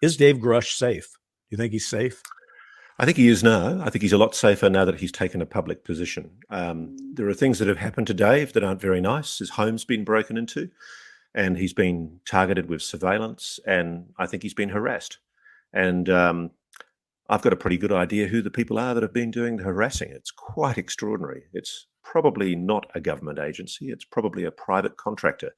Is Dave Grusch safe? Do you think he's safe? I think he is now. I think he's a lot safer now that he's taken a public position. There are things that have happened to Dave that aren't very nice. His home's been broken into, and he's been targeted with surveillance, and I think he's been harassed. And I've got a pretty good idea who the people are that have been doing the harassing. It's quite extraordinary. It's probably not a government agency. It's probably a private contractor.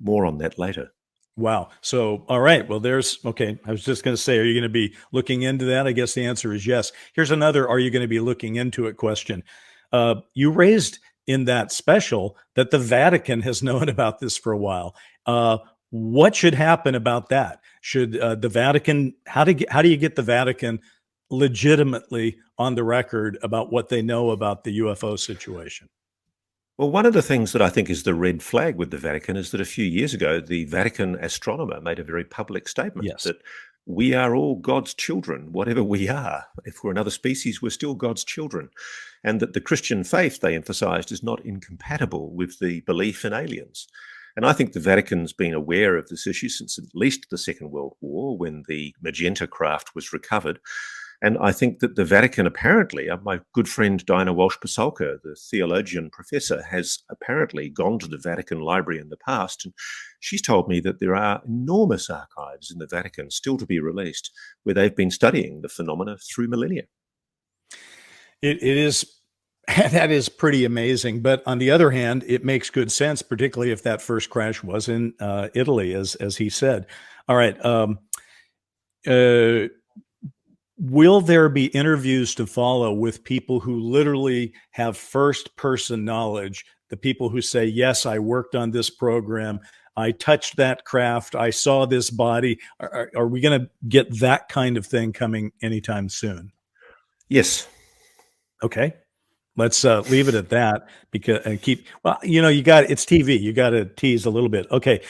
More on that later. Wow. So, all right. Well, okay. I was just going to say, are you going to be looking into that? I guess the answer is yes. Here's another, are you going to be looking into it question? You raised in that special that the Vatican has known about this for a while. What should happen about that? Should the Vatican, how do you get the Vatican legitimately on the record about what they know about the UFO situation? Well, one of the things that I think is the red flag with the Vatican is that a few years ago, the Vatican astronomer made a very public statement Yes. that we are all God's children, whatever we are. If we're another species, we're still God's children. And that the Christian faith, they emphasized, is not incompatible with the belief in aliens. And I think the Vatican's been aware of this issue since at least the Second World War, when the Magenta craft was recovered. And I think that the Vatican apparently, my good friend Diana Walsh-Pasulka, the theologian professor, has apparently gone to the Vatican Library in the past. And she's told me that there are enormous archives in the Vatican still to be released where they've been studying the phenomena through millennia. It is, that is pretty amazing. But on the other hand, it makes good sense, particularly if that first crash was in Italy, as he said. All right. Will there be interviews to follow with people who literally have first-person knowledge, the people who say, yes, I worked on this program, I touched that craft, I saw this body? Are we going to get that kind of thing coming anytime soon? Yes. Okay. Let's leave it at that, because and keep, well, you got, it's TV. You got to tease a little bit. Okay.